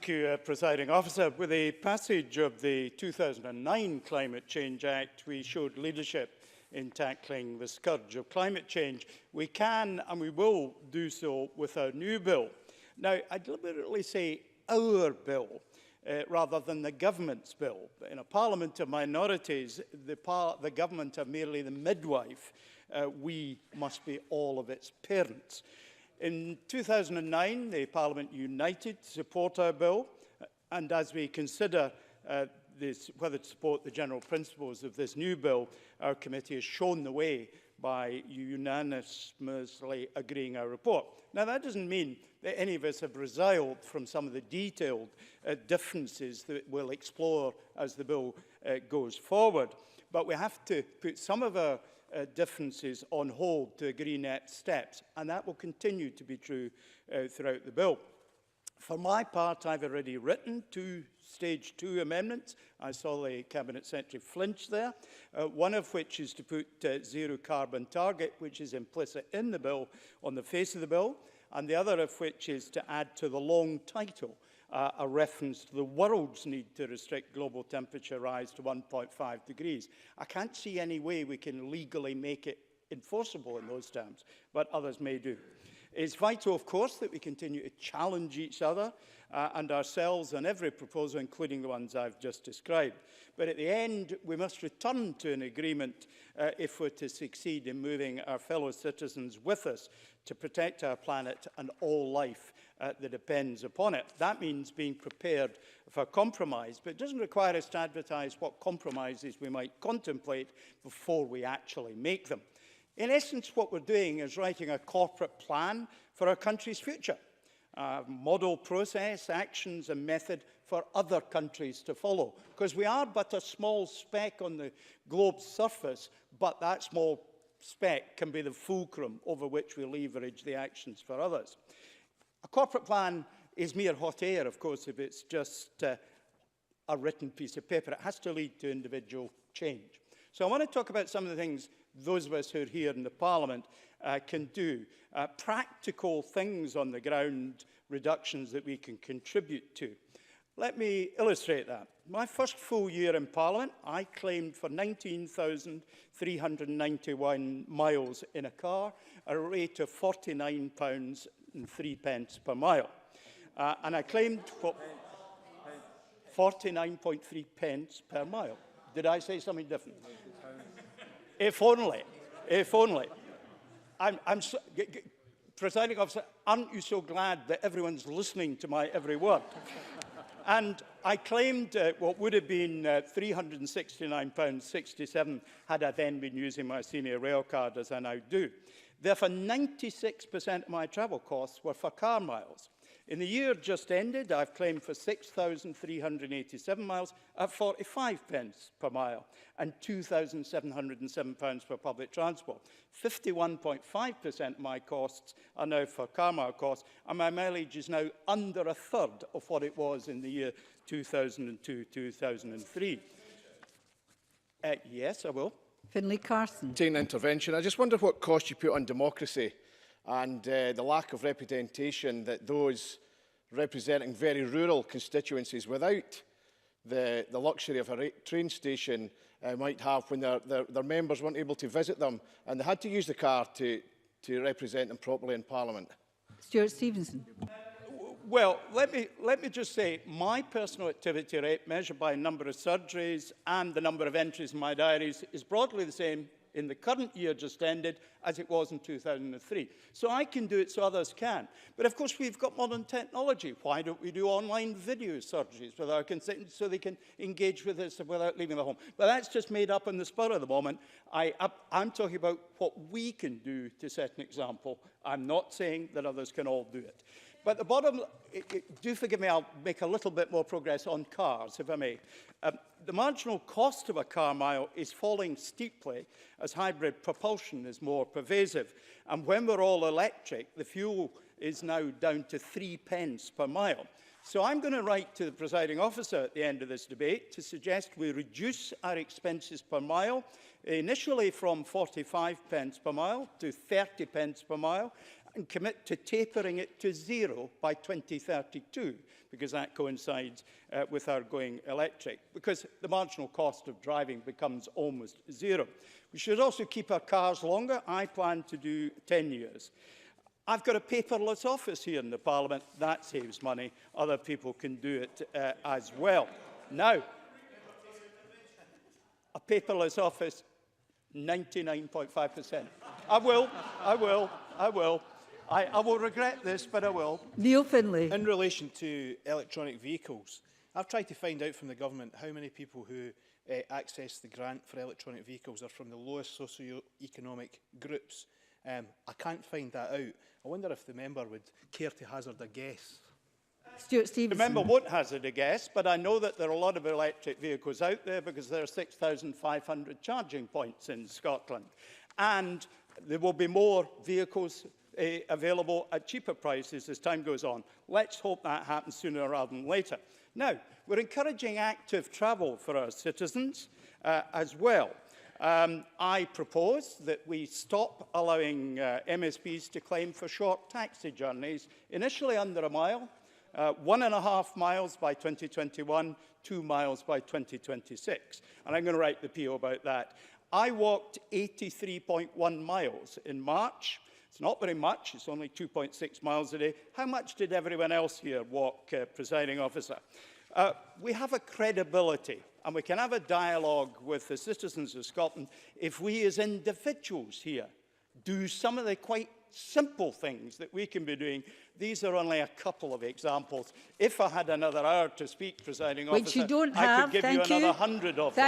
Thank you, Presiding Officer. With the passage of the 2009 Climate Change Act, we showed leadership in tackling the scourge of climate change. We can and we will do so with our new bill. Now, I deliberately say our bill rather than the government's bill. In a parliament of minorities, the government are merely the midwife. We must be all of its parents. In 2009, the Parliament united to support our bill, and as we consider whether to support the general principles of this new bill, our committee has shown the way by unanimously agreeing our report. Now, that doesn't mean that any of us have resiled from some of the detailed differences that we'll explore as the bill goes forward, but we have to put some of our differences on hold to agree next steps, and that will continue to be true throughout the bill. For my part, I've already written 2 Stage 2 amendments. I saw the Cabinet Secretary flinch there, one of which is to put zero carbon target, which is implicit in the bill, on the face of the bill, and the other of which is to add to the long title a reference to the world's need to restrict global temperature rise to 1.5 degrees. I can't see any way we can legally make it enforceable in those terms, but others may do. It's vital, of course, that we continue to challenge each other and ourselves on every proposal, including the ones I've just described. But at the end, we must return to an agreement if we're to succeed in moving our fellow citizens with us to protect our planet and all life that depends upon it. That means being prepared for compromise, but it doesn't require us to advertise what compromises we might contemplate before we actually make them. In essence, what we're doing is writing a corporate plan for our country's future, a model process, actions and method for other countries to follow, because we are but a small speck on the globe's surface, but that small speck can be the fulcrum over which we leverage the actions for others. A corporate plan is mere hot air, of course, if it's just a written piece of paper. It has to lead to individual change. So I want to talk about some of the things those of us who are here in the Parliament can do. Practical things on the ground, reductions that we can contribute to. Let me illustrate that. My first full year in Parliament, I claimed for 19,391 miles in a car, a rate of £49.03 per mile. And I claimed for 49.3 pence per mile. Did I say something different? If only. Presiding Officer, aren't you so glad that everyone's listening to my every word? And I claimed what would have been £369.67 had I then been using my senior rail card as I now do. Therefore, 96% of my travel costs were for car miles. In the year just ended, I've claimed for 6,387 miles at 45 pence per mile and £2,707 for public transport. 51.5% of my costs are now for car mile costs, and my mileage is now under a third of what it was in the year 2002-2003. Yes, I will. Finlay Carson. Intervention. I just wonder what cost you put on democracy and the lack of representation that those representing very rural constituencies without the luxury of a train station might have when their members weren't able to visit them and they had to use the car to represent them properly in Parliament. Stewart Stevenson. Well, let me just say, my personal activity rate, measured by number of surgeries and the number of entries in my diaries, is broadly the same in the current year just ended as it was in 2003. So I can do it so others can. But of course, we've got modern technology. Why don't we do online video surgeries with our constituents so they can engage with us without leaving the home? But that's just made up on the spur of the moment. I'm talking about what we can do to set an example. I'm not saying that others can all do it. But the bottom, do forgive me, I'll make a little bit more progress on cars, if I may. The marginal cost of a car mile is falling steeply as hybrid propulsion is more pervasive. And when we're all electric, the fuel is now down to 3 pence per mile. So I'm going to write to the presiding officer at the end of this debate to suggest we reduce our expenses per mile, initially from 45 pence per mile to 30 pence per mile, and commit to tapering it to 0 by 2032, because that coincides with our going electric, because the marginal cost of driving becomes almost 0. We should also keep our cars longer. I plan to do 10 years. I've got a paperless office here in the Parliament. That saves money. Other people can do it as well. Now, a paperless office, 99.5%. I will regret this, but I will. Neil Finlay. In relation to electronic vehicles, I've tried to find out from the government how many people who access the grant for electronic vehicles are from the lowest socio-economic groups. I can't find that out. I wonder if the member would care to hazard a guess. Stewart Stevenson. Remember, won't hazard a guess, but I know that there are a lot of electric vehicles out there because there are 6,500 charging points in Scotland. And there will be more vehicles available at cheaper prices as time goes on. Let's hope that happens sooner rather than later. Now, we're encouraging active travel for our citizens as well. I propose that we stop allowing MSPs to claim for short taxi journeys, initially under a mile, 1.5 miles by 2021, 2 miles by 2026. And I'm going to write the PO about that. I walked 83.1 miles in March. It's not very much. It's only 2.6 miles a day. How much did everyone else here walk, Presiding Officer? We have a credibility, and we can have a dialogue with the citizens of Scotland if we as individuals here do some of the quite simple things that we can be doing. These are only a couple of examples. If I had another hour to speak, Presiding Officer, Which you don't I have. could give you another 100 of them.